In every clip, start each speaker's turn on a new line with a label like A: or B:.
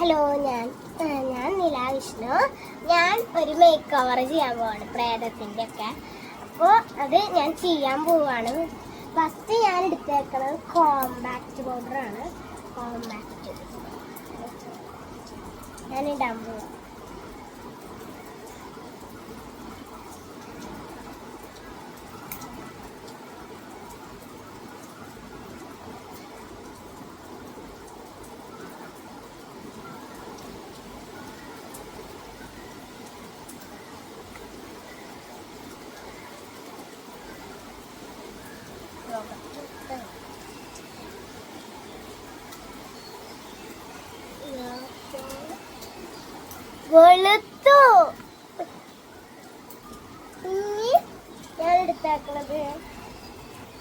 A: Hello, ഞാൻ നില വിഷ്ണു. ഞാൻ ഒരു മേക്ക് ഓവർ ചെയ്യാൻ പോവാണ് പ്രേതത്തിൻ്റെ ഒക്കെ. അപ്പോൾ അത് ഞാൻ ചെയ്യാൻ പോവാണ്. ഫസ്റ്റ് ഞാൻ എടുത്തേക്കുന്നത് കോമ്പാക്റ്റ് പൗഡറാണ്. കോമ്പാക്റ്റ് ഞാൻ ഇടാൻ പോവാം. വെളുത്തു. ഇനി ഞാൻ എടുത്തേക്കുന്നത്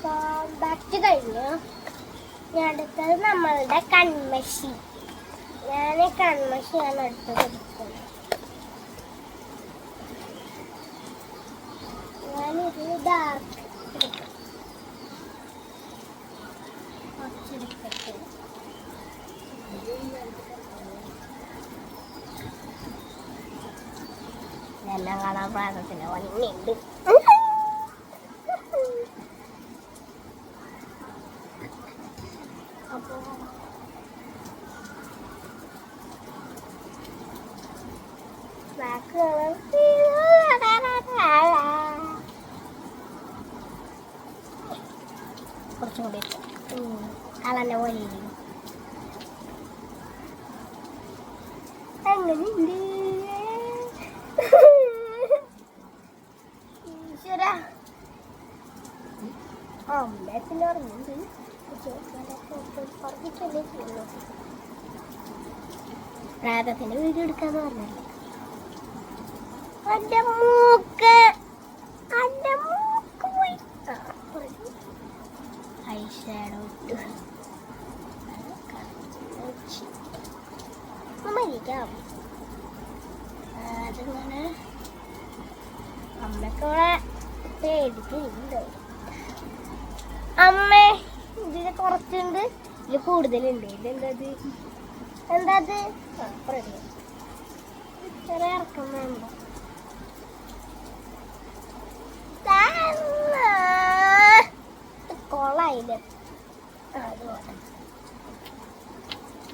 A: കോമ്പാക്റ്റ് കഴിഞ്ഞു. ഞാൻ എടുത്തത് നമ്മളുടെ കൺമഷി. ഞാൻ കൺമഷിയാണ് എടുത്തത്. ഞാനിത് ഡാർക്ക് എടുക്കാം. കുറച്ചെടുക്കട്ടെ. എല്ലാം കാണാൻ പ്രായത്തിന് ഭംഗിയുണ്ട്. അപ്പോ കുറച്ചും കൂടി കളന്നെ പോലെ അങ്ങനെയുണ്ട്. പ്രാതത്തിന്റെ വീഡിയോ എടുക്കാന്ന് പറഞ്ഞല്ലേ. എന്റെ മൂക്ക് പോയി. ഐ ഷാഡോ മരിക്കാം. അതിങ്ങനെ അമ്മക്കോളെ പേടിക്കുന്നുണ്ട്. അമ്മ ഇതിന് കുറച്ചുണ്ട്, ഇതിൽ കൂടുതലുണ്ട്. ഇതെന്തത് ചെറിയ ഇറക്കം വേണ്ട. കൊളായില്ലേ അതുപോലെ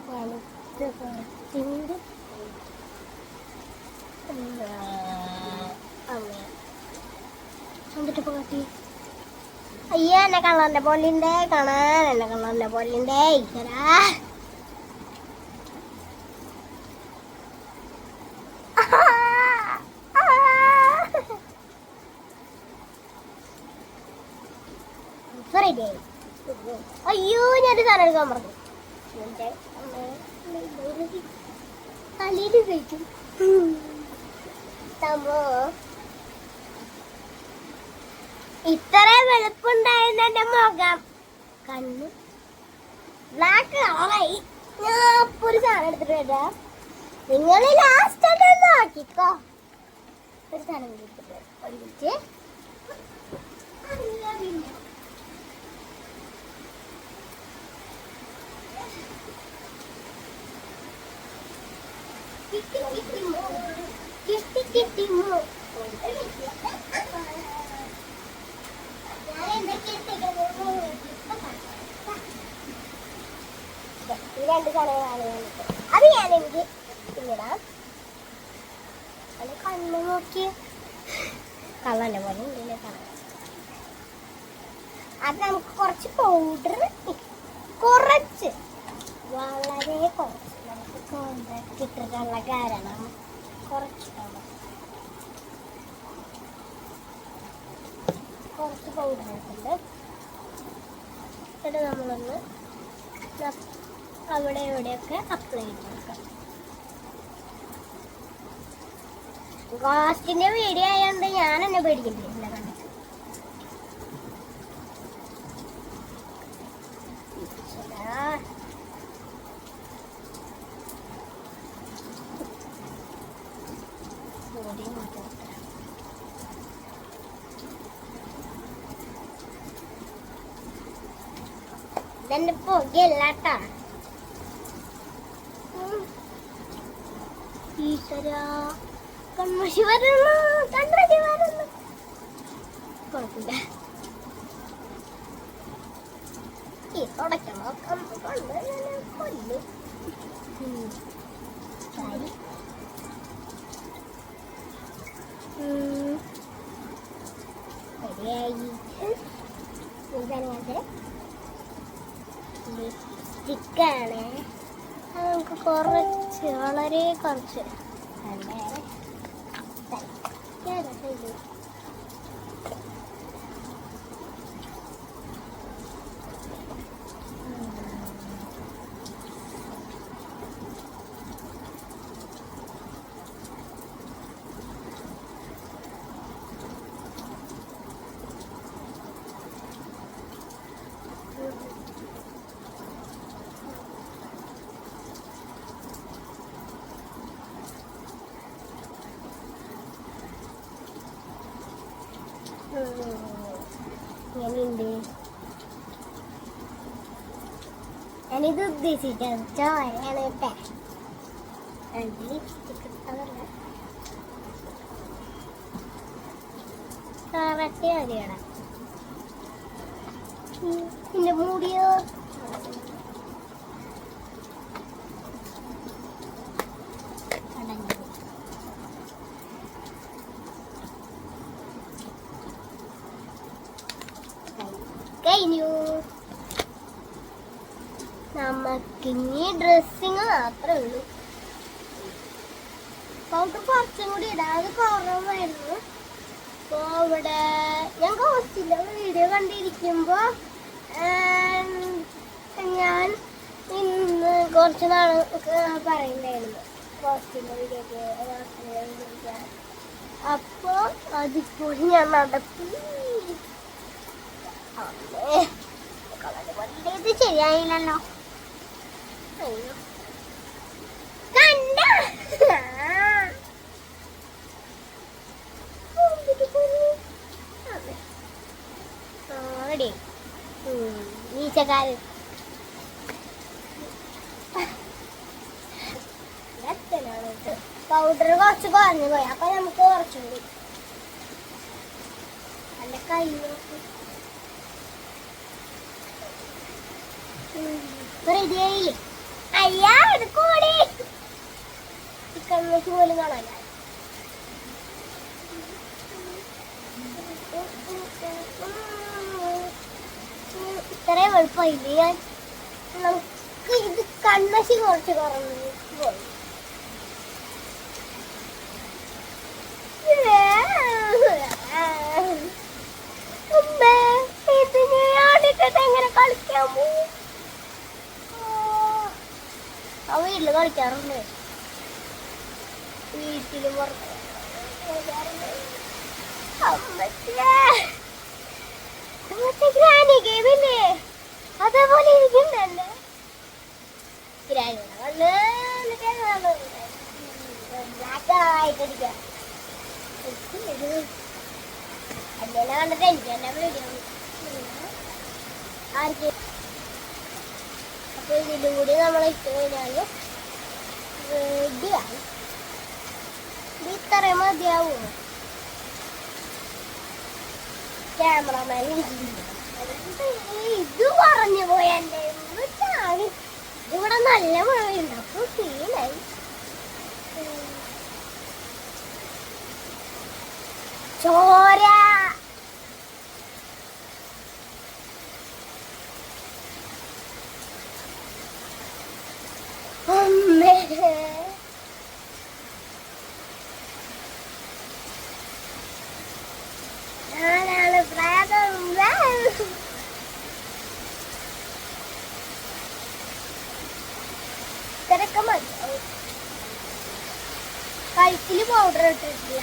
A: കുറച്ചുണ്ട്. എന്നിട്ട് കാട്ടി അയ്യ എന്നെ കള്ളന്റെ പോലിണ്ടേ. കാണാൻ എന്നെ കള്ളന്റെ പോലിണ്ടേ. ഈശ്വരാ, അയ്യോ ഞാനൊരു സാധനം എടുക്കാൻ പറഞ്ഞു. തലയിൽ കഴിക്കും ഇത്ര വെളുപ്പുണ്ടായിരുന്ന എന്റെ മുഖം കണ്ണു ബ്ലാക്ക് കളറായി. ഞാൻ അപ്പൊ ഒരു സാധനം എടുത്തിട്ട് വരാം. നിങ്ങൾ ലാസ്റ്റ് ആയിട്ട് നോക്കിക്കോ. ഒരു സാധനം എടുത്തിട്ട് ഒരു മിനിറ്റ്. രണ്ട് സാധനങ്ങളാണ് അത് ഞാൻ എനിക്ക് പിന്നിടാം. അത് കണ്ണു നോക്കി കള്ളന്റെ പോലെ ഉള്ളിലെ കാണാം. അത് നമുക്ക് കുറച്ച് പൗഡർ, കുറച്ച് വളരെ കുറച്ച് നമുക്ക് കോമ്പാക്റ്റ് ഇട്ടിട്ടുള്ള കാരണം കുറച്ച് പൗഡർ എടുത്തിട്ടുണ്ട്. എന്നിട്ട് നമ്മളൊന്ന് അവിടെ എവിടെയൊക്കെ അപ്ലൈ ചെയ്ത് കൊടുക്കാം. ഗോസ്റ്റിന്റെ വീഡിയോ ആയതുകൊണ്ട് ഞാൻ എന്നെ പേടിക്കുന്നില്ല. കണ്ടിട്ട് ഇതെന്റെ പുകയല്ലാട്ടാ. ഈശ്വരാ കൺമഷി വരുന്നു, കൺമഷി വരുന്നു. കുഴപ്പമില്ല, ഈ തുടയ്ക്കണോ കൊണ്ട് കൊല്ലും. ശരി ശരിയായി. ലിപ്സ്റ്റിക്കാണ്, നമുക്ക് കുറച്ച്, വളരെ കുറച്ച് ഇങ്ങനെയുണ്ട്. ഞാനിത് ഉദ്ദേശിച്ചത് ചോരയാണ് കേട്ടെ. ലിപ്സ്റ്റിക് ഇട്ടതല്ല, കറക്റ്റ് മതിയടാ. പിന്നെ മൂടിയോ കഴിഞ്ഞു. നമുക്കിനി ഡ്രസ്സിങ് മാത്രമേ ഉള്ളൂ. പൗഡർ കുറച്ചും കൂടി ഇടാം, അത് കുറവായിരുന്നു. അപ്പോൾ ഇവിടെ ഞാൻ കോസ്റ്റിൻ്റെ വീഡിയോ കണ്ടിരിക്കുമ്പോൾ ഞാൻ ഇന്ന് കുറച്ച് നാൾ പറയുന്നുണ്ടായിരുന്നു കോസ്റ്റിൻ്റെ വീഡിയോക്ക്. അപ്പോൾ അതിപ്പോൾ ഞാൻ നടത്തി. ഇത് ശരിയായില്ലല്ലോ. കണ്ട നീച്ചക്കാരൻ പൗഡർ കുറച്ച് കുറഞ്ഞു പോയി. അപ്പൊ നമുക്ക് കുറച്ചും കൂടി എന്റെ കൈ നോക്കി റെഡിയായില്ലേ? അയ്യാ അത് കൂടി ചിക്കൻ വെച്ച് പോലും കാണാൻ. ഇത്രയും എളുപ്പമായില്ലേ? ഞാൻ നമുക്ക് ഇത് കൺമശി കുറച്ച് കുറഞ്ഞു പോയി. ഇതിന് ആടിട്ടിട്ട് എങ്ങനെ കളിക്കാൻ പോവും? ആ വീട്ടില് കളിക്കാറുണ്ട്, വീട്ടില് പുറത്ത്. ഗ്രാനി ഗെയിമില്ലേ അതേപോലെ ഇരിക്കുന്നല്ലേ ഗ്രാനിയുടെ കണ്ണ് ബ്ലാക്കായിട്ടടിക്കാം. അല്ലെ കണ്ടിട്ട് എനിക്ക് തന്നെ പേടിയാവും. ആർക്ക് അപ്പൊ ഇതിലും കൂടി നമ്മളിട്ട് കഴിഞ്ഞാല് റെഡിയായി. ഇത് ഇത്രയും മതിയാവും. ക്യാമറമാൻ ഇത് പറഞ്ഞു പോയ എന്റെ ഇവിടെ നല്ല മഴയുണ്ട്. അപ്പൊ ഫീലായി. ചോര ഞാനാണ് പ്രായം. തിരക്കം മതിയാവും. കഴുത്തില് പൗഡർ ഇട്ടിട്ടില്ല.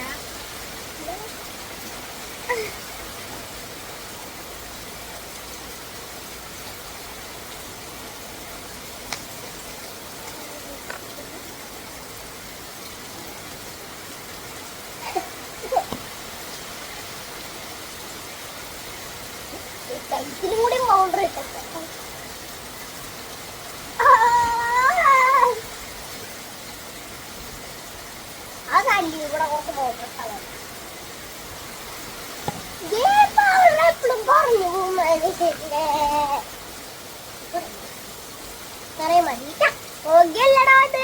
A: കഴുത്തിലും കൂടി പൗഡർ ഇട്ടിട്ട് കോപ്പർ കളർ. എപ്പോഴും പറഞ്ഞു മനുഷ്യന്റെ മതി ഓക്കെയല്ലടാ ഇത്.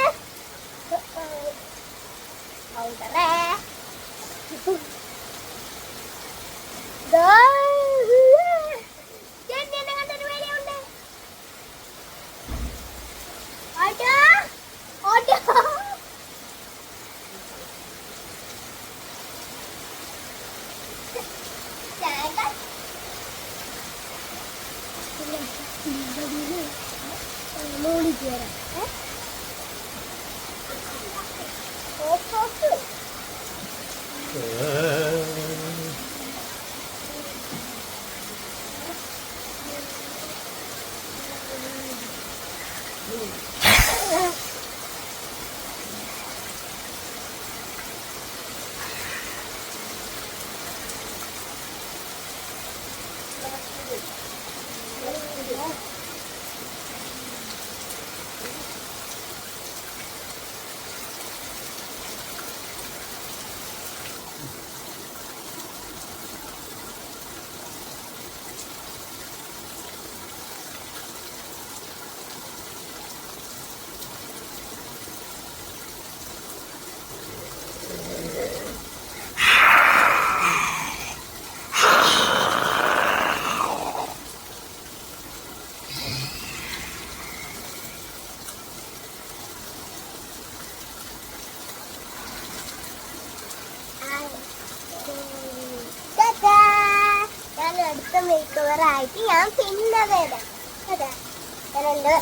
A: അടുത്ത മേക്ക് ഓവർ ആയിട്ട് ഞാൻ പിന്നെ വരാം. അതെ ഞാനുണ്ട്.